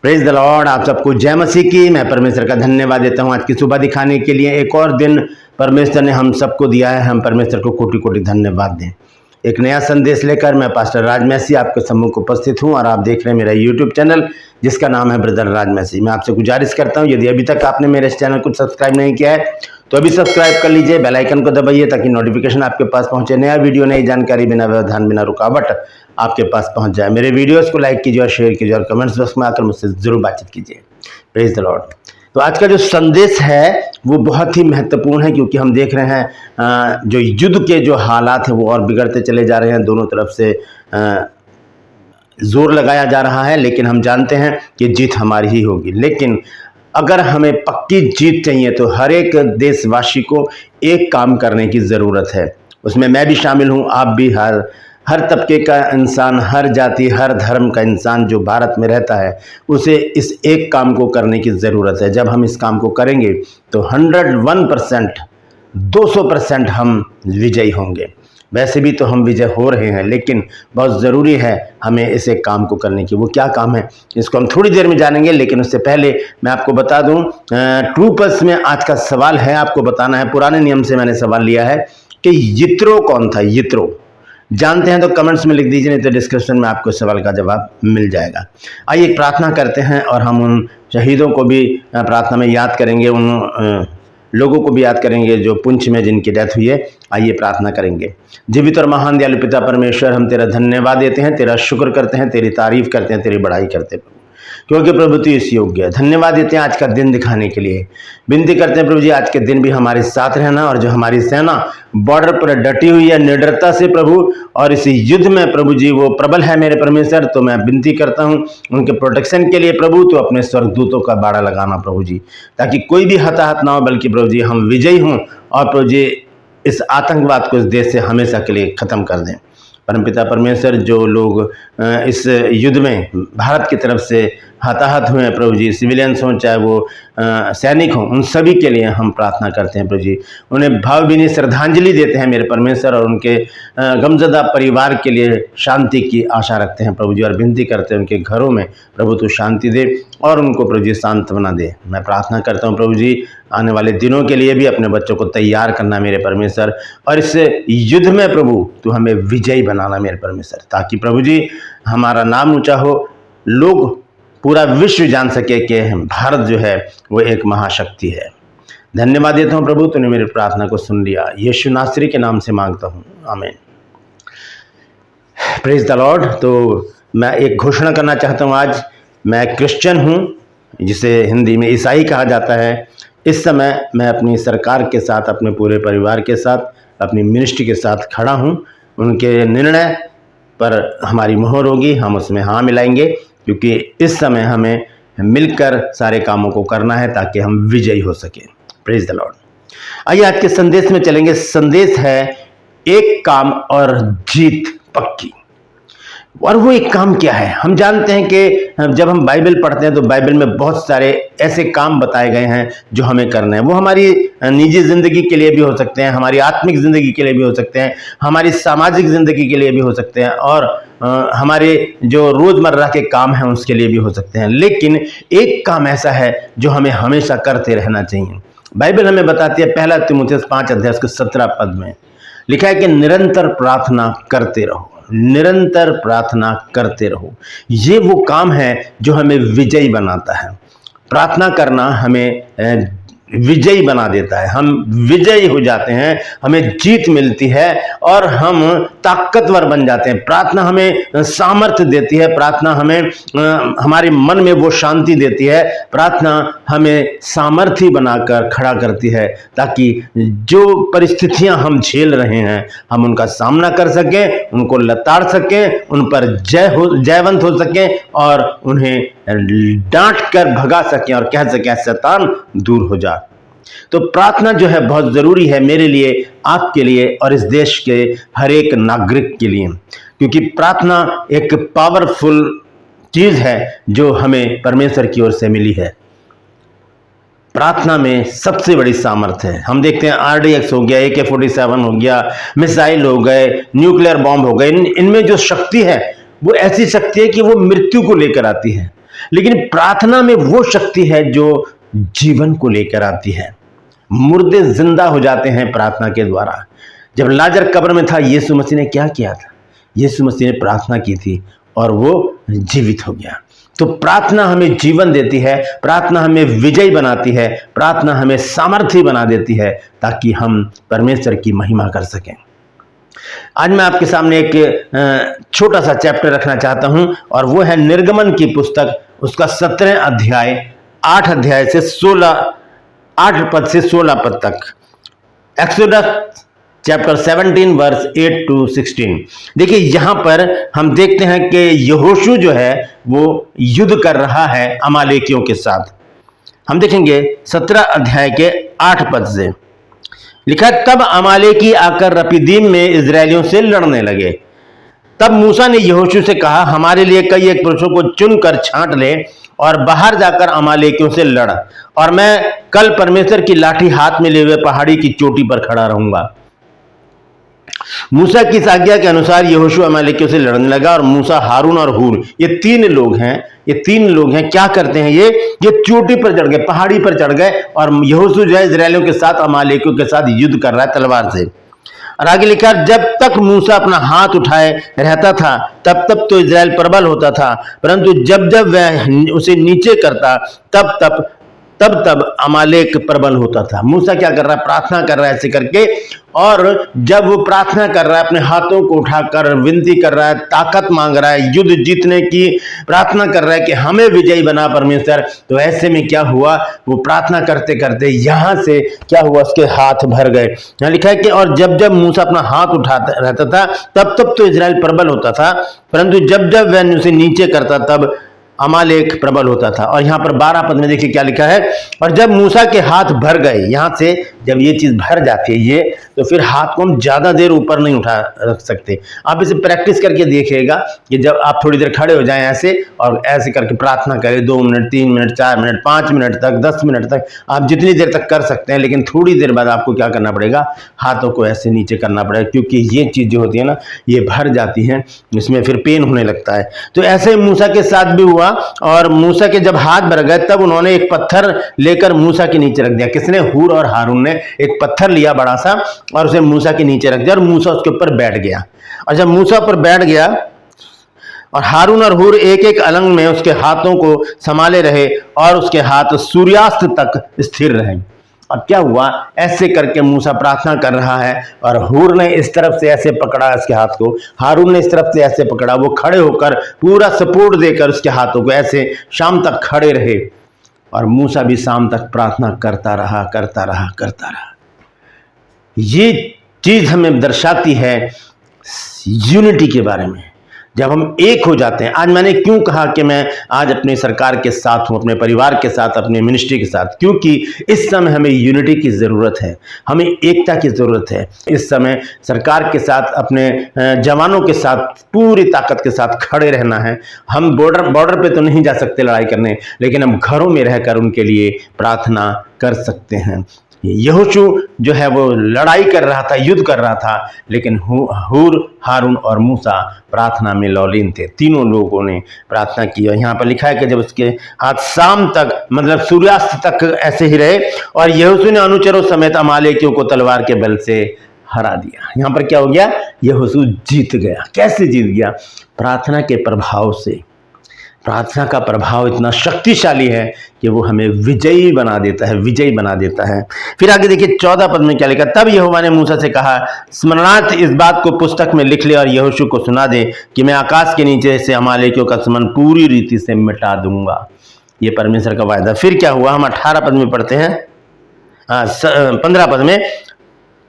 Praise the Lord. आप सबको जय मसीह की। मैं परमेश्वर का धन्यवाद देता हूँ आज की सुबह दिखाने के लिए। एक और दिन परमेश्वर ने हम सबको दिया है, हम परमेश्वर को कोटि कोटि धन्यवाद दें। एक नया संदेश लेकर मैं पास्टर राज मैसी आपके सम्मुख उपस्थित हूँ और आप देख रहे हैं मेरा यूट्यूब चैनल जिसका नाम है ब्रदर राज मैसी। मैं आपसे गुजारिश करता हूँ, यदि अभी तक आपने मेरे इस चैनल को सब्सक्राइब नहीं किया है तो अभी सब्सक्राइब कर लीजिए, बेल आइकन को दबाइए ताकि नोटिफिकेशन आपके पास पहुंचे। नया वीडियो, नई जानकारी बिना व्यवधान बिना रुकावट आपके पास पहुंच जाए। मेरे वीडियोस को लाइक कीजिए और शेयर कीजिए और कमेंट्स बॉक्स में आकर मुझसे जरूर बातचीत कीजिए। Praise the Lord. तो आज का जो संदेश है वो बहुत ही महत्वपूर्ण है, क्योंकि हम देख रहे हैं जो युद्ध के जो हालात हैं वो और बिगड़ते चले जा रहे हैं। दोनों तरफ से जोर लगाया जा रहा है, लेकिन हम जानते हैं कि जीत हमारी ही होगी। लेकिन अगर हमें पक्की जीत चाहिए तो हर एक देशवासी को एक काम करने की ज़रूरत है। उसमें मैं भी शामिल हूँ, आप भी, हर तबके का इंसान, हर जाति, हर धर्म का इंसान जो भारत में रहता है उसे इस एक काम को करने की ज़रूरत है। जब हम इस काम को करेंगे तो 101%, 200% हम विजयी होंगे। वैसे भी तो हम विजय हो रहे हैं, लेकिन बहुत ज़रूरी है हमें इस एक काम को करने की। वो क्या काम है इसको हम थोड़ी देर में जानेंगे, लेकिन उससे पहले मैं आपको बता दूं, ट्रू पल्स में आज का सवाल है, आपको बताना है। पुराने नियम से मैंने सवाल लिया है कि यित्रो कौन था। यित्रो जानते हैं तो कमेंट्स में लिख दीजिए, नहीं तो डिस्क्रिप्शन में आपको सवाल का जवाब मिल जाएगा। आइए प्रार्थना करते हैं और हम उन शहीदों को भी प्रार्थना में याद करेंगे, उन लोगों को भी याद करेंगे जो पुंछ में जिनकी डेथ हुई है। आइए प्रार्थना करेंगे। जीवित और महान दयालु पिता परमेश्वर, हम तेरा धन्यवाद देते हैं, तेरा शुक्र करते हैं, तेरी तारीफ करते हैं, तेरी बड़ाई करते हैं क्योंकि प्रभु तू इस योग्य है। धन्यवाद देते हैं आज का दिन दिखाने के लिए। विनती करते हैं प्रभु जी आज के दिन भी हमारे साथ रहना, और जो हमारी सेना बॉर्डर पर डटी हुई है निडरता से प्रभु, और इस युद्ध में प्रभु जी वो प्रबल है मेरे परमेश्वर, तो मैं विनती करता हूँ उनके प्रोटेक्शन के लिए प्रभु, तो अपने स्वर्गदूतों का बाड़ा लगाना प्रभु जी, ताकि कोई भी हताहत ना हो, बल्कि प्रभु जी हम विजयी हों और प्रभु जी इस आतंकवाद को इस देश से हमेशा के लिए खत्म कर दें। परमपिता परमेश्वर, जो लोग इस युद्ध में भारत की तरफ से हताहत हुए हैं प्रभु जी, सिविलियंस हों चाहे वो सैनिक हों, उन सभी के लिए हम प्रार्थना करते हैं प्रभु जी। उन्हें भावभीनी श्रद्धांजलि देते हैं मेरे परमेश्वर, और उनके गमज़दा परिवार के लिए शांति की आशा रखते हैं प्रभु जी, और विनती करते हैं उनके घरों में प्रभु तू शांति दे और उनको प्रभु जी सांत्वना दे। मैं प्रार्थना करता हूँ प्रभु जी आने वाले दिनों के लिए भी अपने बच्चों को तैयार करना मेरे परमेश्वर, और इस युद्ध में प्रभु तू हमें विजयी बनाना मेरे परमेश्वर, ताकि प्रभु जी हमारा नाम ऊंचा हो, लोग पूरा विश्व जान सके कि भारत जो है वो एक महाशक्ति है। धन्यवाद देता हूँ प्रभु, तूने मेरी प्रार्थना को सुन लिया। यीशु नासरी के नाम से मांगता हूँ, आमीन। Praise the Lord. तो मैं एक घोषणा करना चाहता हूँ। आज मैं क्रिश्चियन हूँ, जिसे हिंदी में ईसाई कहा जाता है। इस समय मैं अपनी सरकार के साथ, अपने पूरे परिवार के साथ, अपनी मिनिस्ट्री के साथ खड़ा हूँ। उनके निर्णय पर हमारी मोहर होगी, हम उसमें हाँ मिलाएंगे, क्योंकि इस समय हमें मिलकर सारे कामों को करना है ताकि हम विजयी हो सके। Praise the Lord. आइए आज के संदेश में चलेंगे। संदेश है एक काम और जीत पक्की। और वो एक काम क्या है? हम जानते हैं कि जब हम बाइबल पढ़ते हैं तो बाइबल में बहुत सारे ऐसे काम बताए गए हैं जो हमें करना है। वो हमारी निजी ज़िंदगी के लिए भी हो सकते हैं, हमारी आत्मिक ज़िंदगी के लिए भी हो सकते हैं, हमारी सामाजिक ज़िंदगी के लिए भी हो सकते हैं, और हमारे जो रोज़मर्रा के काम हैं उसके लिए भी हो सकते हैं। लेकिन एक काम ऐसा है जो हमें हमेशा करते रहना चाहिए। बाइबल हमें बताती है, 1 तीमुथियुस 5:17 में लिखा है कि निरंतर प्रार्थना करते रहो, निरंतर प्रार्थना करते रहो। ये वो काम है जो हमें विजयी बनाता है। प्रार्थना करना हमें विजयी बना देता है। हम विजयी हो जाते हैं, हमें जीत मिलती है और हम ताकतवर बन जाते हैं। प्रार्थना हमें सामर्थ्य देती है, प्रार्थना हमें हमारे मन में वो शांति देती है, प्रार्थना हमें सामर्थ्य बनाकर खड़ा करती है, ताकि जो परिस्थितियां हम झेल रहे हैं हम उनका सामना कर सकें, उनको लताड़ सकें, उन पर जयवंत हो सकें और उन्हें डांट कर भगा सकें और कह सकें शैतान दूर हो जा। तो प्रार्थना जो है बहुत ज़रूरी है मेरे लिए, आपके लिए और इस देश के हर एक नागरिक के लिए, क्योंकि प्रार्थना एक पावरफुल चीज़ है जो हमें परमेश्वर की ओर से मिली है। प्रार्थना में सबसे बड़ी सामर्थ्य है। हम देखते हैं RDX हो गया, AK-47 हो गया, मिसाइल हो गए, न्यूक्लियर बॉम्ब हो गए, इनमें जो शक्ति है वो ऐसी शक्ति है कि वो मृत्यु को लेकर आती है। लेकिन प्रार्थना में वो शक्ति है जो जीवन को लेकर आती है। मुर्दे जिंदा हो जाते हैं प्रार्थना के द्वारा। जब लाजर कब्र में था, यीशु मसीह ने क्या किया था? यीशु मसीह ने प्रार्थना की थी और वो जीवित हो गया। तो प्रार्थना हमें जीवन देती है, प्रार्थना हमें विजयी बनाती है, प्रार्थना हमें सामर्थ्य बना देती है ताकि हम परमेश्वर की महिमा कर सकें। आज मैं आपके सामने एक छोटा सा चैप्टर रखना चाहता हूं और वो है निर्गमन की पुस्तक, उसका 17 अध्याय, 8 अध्याय से 8 पद से 16 पद तक। Exodus chapter 17 verse 8 to 16। देखिए यहां पर हम देखते हैं कि यहोशू जो है वो युद्ध कर रहा है अमालेकियों के साथ। हम देखेंगे 17 अध्याय के 8 पद से लिखा है, तब अमालेकी आकर रपीदीम में इजरायलियों से लड़ने लगे। तब मूसा ने यहोशू से कहा, हमारे लिए कई एक पुरुषों को चुनकर छांट ले और बाहर जाकर अमालेकियों से लड़, और मैं कल परमेश्वर की लाठी हाथ में लिए हुए पहाड़ी की चोटी पर खड़ा रहूंगा। मूसा की इस आज्ञा के अनुसार यहोशू अमालेकियों से लड़ने लगा, और मूसा, हारून और हूर, ये तीन लोग हैं क्या करते हैं? ये चोटी पर चढ़ गए, पहाड़ी पर चढ़ गए, और यहोशू जो है इजरायलियों के साथ अमालेकियों के साथ युद्ध कर रहा है तलवार से। और आगे लिखा, जब तक मूसा अपना हाथ उठाए रहता था तब तब तो इजराइल प्रबल होता था, परंतु जब जब वह उसे नीचे करता तब तब अमालेक प्रबल होता था। मूसा क्या कर रहा है? प्रार्थना कर रहा है ऐसे करके, और जब वो प्रार्थना कर रहा है, अपने हाथों को उठाकर विनती कर रहा है, ताकत मांग रहा है, युद्ध जीतने की प्रार्थना कर रहा है कि हमें विजयी बना परमेश्वर। तो ऐसे में क्या हुआ? वो प्रार्थना करते करते यहां से क्या हुआ? उसके हाथ भर गए। यहाँ लिखा है कि और जब जब मूसा अपना हाथ उठाता रहता था तब तब तो इजराइल प्रबल होता था, परंतु जब जब वह उसे नीचे करता तब अमालेक प्रबल होता था। और यहाँ पर 12 पद में देखिए क्या लिखा है, और जब मूसा के हाथ भर गए, यहां से जब ये चीज भर जाती है ये, तो फिर हाथ को हम ज्यादा देर ऊपर नहीं उठा रख सकते। आप इसे प्रैक्टिस करके देखिएगा कि जब आप थोड़ी देर खड़े हो जाएं ऐसे और ऐसे करके प्रार्थना करें, 2 मिनट, 3 मिनट, 4 मिनट, 5 मिनट तक, 10 मिनट तक, आप जितनी देर तक कर सकते हैं। लेकिन थोड़ी देर बाद आपको क्या करना पड़ेगा? हाथों को ऐसे नीचे करना पड़ेगा, क्योंकि ये चीज जो होती है ना, ये भर जाती है, इसमें फिर पेन होने लगता है। तो ऐसे मूसा के साथ भी हुआ, और मूसा के जब हाथ भर गए तब उन्होंने एक पत्थर लेकर मूसा के नीचे रख दिया। किसने? हूर और हारून ने एक पत्थर लिया बड़ा सा और उसे मूसा के नीचे रख दिया, और मूसा उसके ऊपर बैठ गया। और जब मूसा पर बैठ गया और हारून और हूर एक एक अलंग में उसके हाथों को संभाले रहे, और उसके हाथ सूर्यास्त तक स्थिर रहे। और क्या हुआ? ऐसे करके मूसा प्रार्थना कर रहा है, और हूर ने इस तरफ से ऐसे पकड़ा इसके हाथ को, हारून ने इस तरफ से ऐसे पकड़ा। वो खड़े होकर पूरा सपोर्ट देकर उसके हाथों को ऐसे शाम तक खड़े रहे, और मूसा भी शाम तक प्रार्थना करता रहा। ये चीज हमें दर्शाती है यूनिटी के बारे में, जब हम एक हो जाते हैं। आज मैंने क्यों कहा कि मैं आज अपनी सरकार के साथ हूं, अपने परिवार के साथ, अपने मिनिस्ट्री के साथ? क्योंकि इस समय हमें यूनिटी की ज़रूरत है, हमें एकता की ज़रूरत है। इस समय सरकार के साथ, अपने जवानों के साथ पूरी ताकत के साथ खड़े रहना है। हम बॉर्डर पे तो नहीं जा सकते लड़ाई करने, लेकिन हम घरों में रहकर उनके लिए प्रार्थना कर सकते हैं। यहोशू जो है वो लड़ाई कर रहा था, युद्ध कर रहा था, लेकिन हूर, हारून और मूसा प्रार्थना में लौलीन थे। तीनों लोगों ने प्रार्थना की। और यहाँ पर लिखा है कि जब उसके हाथ शाम तक, मतलब सूर्यास्त तक ऐसे ही रहे, और यहोशू ने अनुचरों समेत अमालेकियों को तलवार के बल से हरा दिया। यहाँ पर क्या हो गया? यहोशू जीत गया। कैसे जीत गया? प्रार्थना के प्रभाव से। प्रार्थना का प्रभाव इतना शक्तिशाली है कि वो हमें विजयी बना देता है। फिर आगे देखिए 14 पद में क्या लिखा, तब यहोवा ने मूसा से कहा, स्मरणार्थ इस बात को पुस्तक में लिख ले और यहोशू को सुना दे कि मैं आकाश के नीचे से अमालेकियों का दुश्मन पूरी रीति से मिटा दूंगा। ये परमेश्वर का वायदा। फिर क्या हुआ? हम 18 पद में पढ़ते हैं, 15 पद में,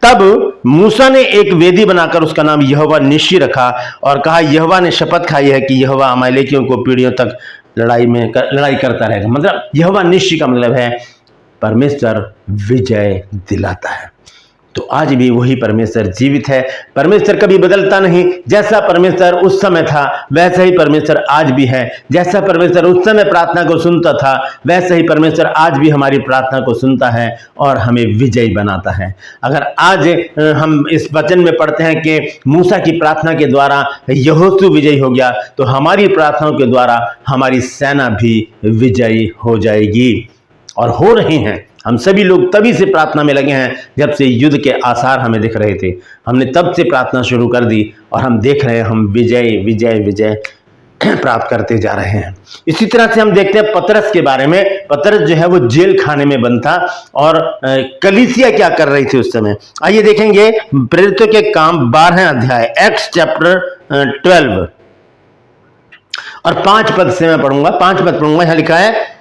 तब मूसा ने एक वेदी बनाकर उसका नाम यहोवा निशी रखा और कहा, यहोवा ने शपथ खाई है कि यहोवा अमालेकियों को पीढ़ियों तक लड़ाई करता रहेगा। मतलब यहोवा निशी का मतलब है परमेश्वर विजय दिलाता है। तो आज भी वही परमेश्वर जीवित है। परमेश्वर कभी बदलता नहीं। जैसा परमेश्वर उस समय था वैसा ही परमेश्वर आज भी है। जैसा परमेश्वर उस समय प्रार्थना को सुनता था वैसा ही परमेश्वर आज भी हमारी प्रार्थना को सुनता है और हमें विजयी बनाता है। अगर आज हम इस वचन में पढ़ते हैं कि मूसा की प्रार्थना के द्वारा यहोशू विजयी हो गया, तो हमारी प्रार्थनाओं के द्वारा हमारी सेना भी विजयी हो जाएगी और हो रही हैं। हम सभी लोग तभी से प्रार्थना में लगे हैं जब से युद्ध के आसार हमें दिख रहे थे। हमने तब से प्रार्थना शुरू कर दी और हम देख रहे हैं हम विजय विजय विजय प्राप्त करते जा रहे हैं। इसी तरह से हम देखते हैं पतरस के बारे में। पतरस जो है वो जेल खाने में बंद था और कलीसिया क्या कर रही थी उस समय। आइए देखेंगे प्रेरितों के काम 12 अध्याय एक्ट्स चैप्टर 12 और 5 पद से मैं पढ़ूंगा। 5 पद पढ़ूंगा। यहां लिखा है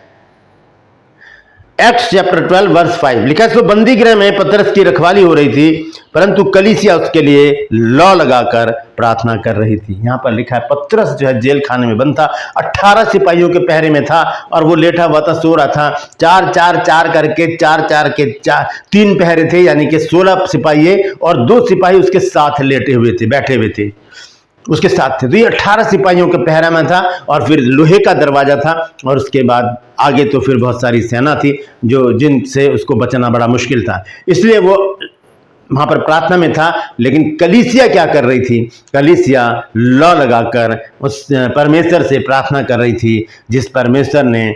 एक्ट्स चैप्टर 12 वर्स 5 लिखा है, तो बंदी गृह में पतरस की रखवाली हो रही थी, परंतु कलीसिया उसके लिए लौ लगाकर प्रार्थना कर रही थी। यहां पर लिखा है पतरस जो है जेल खाने में बंद था, 18 सिपाहियों के पहरे में था और वो लेटा हुआ था, सो रहा था। 4 करके 3 पहरे थे, यानी कि 16 सिपाही और 2 सिपाही उसके साथ लेटे हुए थे, बैठे हुए थे, उसके साथ थे। तो ये 18 सिपाहियों के पहरा में था और फिर लोहे का दरवाजा था और उसके बाद आगे तो फिर बहुत सारी सेना थी जो जिनसे उसको बचना बड़ा मुश्किल था, इसलिए वो वहां पर प्रार्थना में था। लेकिन कलीसिया क्या कर रही थी? कलीसिया लौ लगाकर उस परमेश्वर से प्रार्थना कर रही थी जिस परमेश्वर ने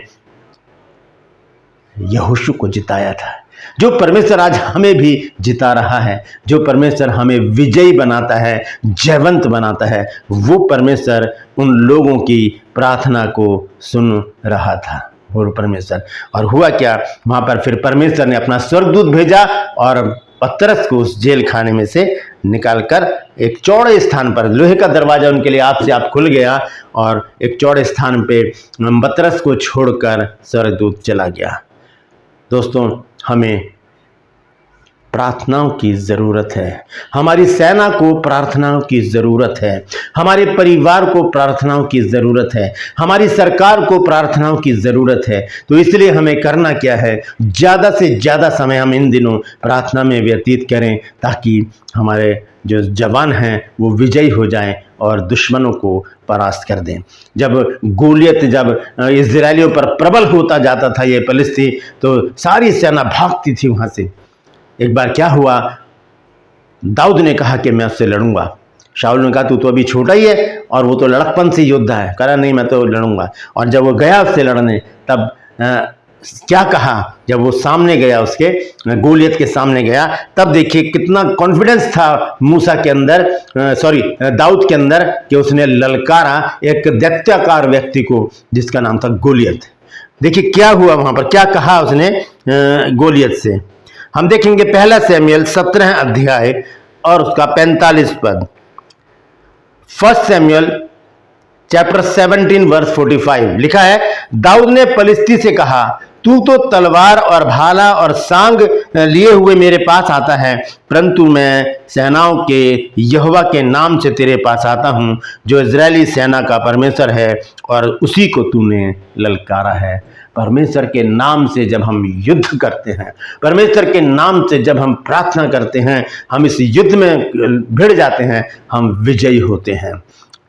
यहोशू को जिताया था, जो परमेश्वर आज हमें भी जिता रहा है, जो परमेश्वर हमें विजयी बनाता है, जयवंत बनाता है, वो परमेश्वर उन लोगों की प्रार्थना को सुन रहा था। वो परमेश्वर, और हुआ क्या, वहां पर फिर परमेश्वर ने अपना स्वर्गदूत भेजा और पतरस को उस जेल खाने में से निकालकर एक चौड़े स्थान पर, लोहे का दरवाजा उनके लिए आप खुल गया और एक चौड़े स्थान पे पतरस को छोड़कर स्वर्गदूत चला गया। दोस्तों, हमें प्रार्थनाओं की ज़रूरत है, हमारी सेना को प्रार्थनाओं की ज़रूरत है, हमारे परिवार को प्रार्थनाओं की ज़रूरत है, हमारी सरकार को प्रार्थनाओं की ज़रूरत है। तो इसलिए हमें करना क्या है, ज़्यादा से ज़्यादा समय हम इन दिनों प्रार्थना में व्यतीत करें ताकि हमारे जो जवान हैं वो विजयी हो जाएं और दुश्मनों को परास्त कर दें। जब गोलियत इजरायलियों पर प्रबल होता जाता था ये फिलिस्ती, तो सारी सेना भागती थी वहाँ से। एक बार क्या हुआ, दाऊद ने कहा कि मैं उससे लड़ूंगा। शाऊल ने कहा तू तो अभी छोटा ही है और वो तो लड़कपन से योद्धा है। कहा नहीं, मैं तो लड़ूंगा। और जब वो गया उससे लड़ने, तब क्या कहा, जब वो सामने गया, उसके गोलियत के सामने गया, तब देखिए कितना कॉन्फिडेंस था मूसा के अंदर, दाऊद के अंदर, कि उसने ललकारा एक दैत्याकार व्यक्ति को जिसका नाम था गोलियत। देखिए क्या हुआ वहां पर, क्या कहा उसने गोलियत से। हम देखेंगे 1 शमूएल 17 अध्याय और उसका 45 पद। 1 शमूएल चैप्टर 17 वर्स 45 लिखा है, दाऊद ने पलिश्ती से कहा, तू तो तलवार और भाला और सांग लिए हुए मेरे पास आता है, परंतु मैं सेनाओं के यहोवा के नाम से तेरे पास आता हूं, जो इजरायली सेना का परमेश्वर है, और उसी को तूने ललकारा है। परमेश्वर के नाम से जब हम युद्ध करते हैं, परमेश्वर के नाम से जब हम प्रार्थना करते हैं, हम इस युद्ध में भिड़ जाते हैं, हम विजयी होते हैं।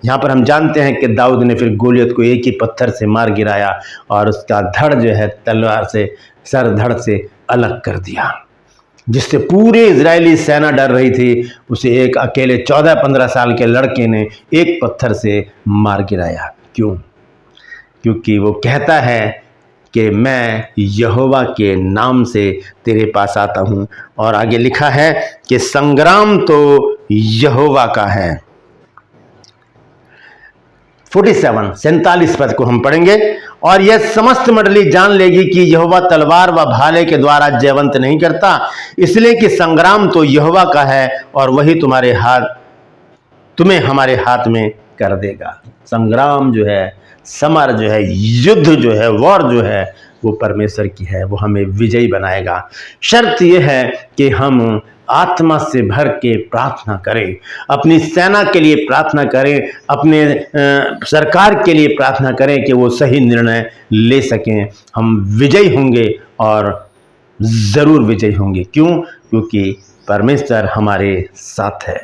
यहाँ पर हम जानते हैं कि दाऊद ने फिर गोलियत को एक ही पत्थर से मार गिराया और उसका धड़ जो है तलवार से, सर धड़ से अलग कर दिया, जिससे पूरी इजरायली सेना डर रही थी। उसे एक अकेले 14-15 साल के लड़के ने एक पत्थर से मार गिराया। क्यों? क्योंकि वो कहता है कि मैं यहोवा के नाम से तेरे पास आता हूँ। और आगे लिखा है कि संग्राम तो यहोवा का है। 47 पद को हम पढ़ेंगे, और यह समस्त मंडली जान लेगी कि यहोवा तलवार व भाले के द्वारा जयवंत नहीं करता, इसलिए कि संग्राम तो यहोवा का है और वही तुम्हें हमारे हाथ में कर देगा। संग्राम जो है, समर जो है, युद्ध जो है, वॉर जो है, वो परमेश्वर की है, वो हमें विजयी बनाएगा। शर्त यह है कि हम आत्मा से भर के प्रार्थना करें, अपनी सेना के लिए प्रार्थना करें, अपने सरकार के लिए प्रार्थना करें कि वो सही निर्णय ले सकें। हम विजयी होंगे और ज़रूर विजयी होंगे। क्यों? क्योंकि परमेश्वर हमारे साथ है।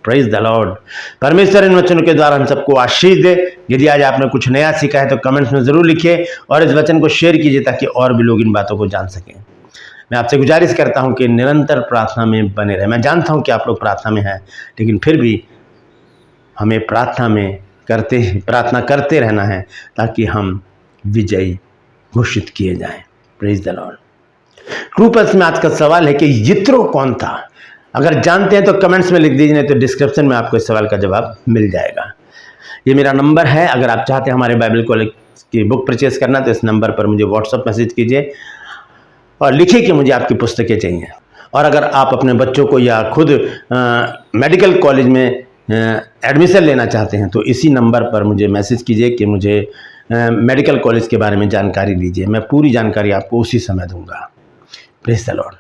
Praise the Lord. परमेश्वर इन वचनों के द्वारा हम सबको आशीष दे। यदि आज आपने कुछ नया सीखा है तो कमेंट्स में ज़रूर लिखिए और इस वचन को शेयर कीजिए ताकि और भी लोग इन बातों को जान सकें। मैं आपसे गुजारिश करता हूं कि निरंतर प्रार्थना में बने रहें। मैं जानता हूं कि आप लोग प्रार्थना में हैं, लेकिन फिर भी हमें प्रार्थना करते रहना है ताकि हम विजयी घोषित किए जाएं। Praise the Lord. True pulse में आज का सवाल है कि यित्रो कौन था? अगर जानते हैं तो कमेंट्स में लिख दीजिए, नहीं तो डिस्क्रिप्शन में आपको इस सवाल का जवाब मिल जाएगा। ये मेरा नंबर है। अगर आप चाहते हैं हमारे बाइबल कॉलेज की बुक परचेज करना तो इस नंबर पर मुझे व्हाट्सएप मैसेज कीजिए और लिखिए कि मुझे आपकी पुस्तकें चाहिए। और अगर आप अपने बच्चों को या खुद मेडिकल कॉलेज में एडमिशन लेना चाहते हैं तो इसी नंबर पर मुझे मैसेज कीजिए कि मुझे मेडिकल कॉलेज के बारे में जानकारी दीजिए। मैं पूरी जानकारी आपको उसी समय दूंगा। Praise the Lord.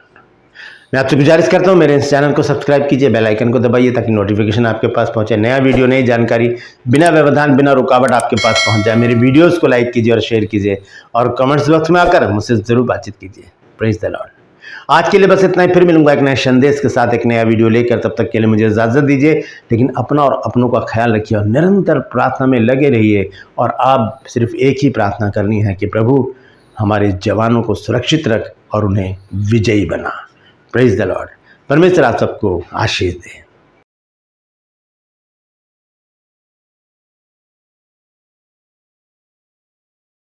मैं आपसे गुजारिश करता हूँ मेरे इस चैनल को सब्सक्राइब कीजिए, बेल आइकन को दबाइए ताकि नोटिफिकेशन आपके पास पहुँचे। नया वीडियो, नई जानकारी बिना व्यवधान, बिना रुकावट आपके पास पहुँच जाए। मेरे वीडियोस को लाइक कीजिए और शेयर कीजिए और कमेंट्स बॉक्स में आकर मुझसे ज़रूर बातचीत कीजिए। Praise the Lord. आज के लिए बस इतना ही। फिर मिलूंगा एक नए संदेश के साथ, एक नया वीडियो लेकर। तब तक के लिए मुझे इजाज़त दीजिए। लेकिन अपना और अपनों का ख्याल रखिए और निरंतर प्रार्थना में लगे रहिए। और आप सिर्फ एक ही प्रार्थना करनी है कि प्रभु हमारे जवानों को सुरक्षित रख और उन्हें विजयी बना। Praise the Lord. परमेश्वर आप सबको आशीष दे।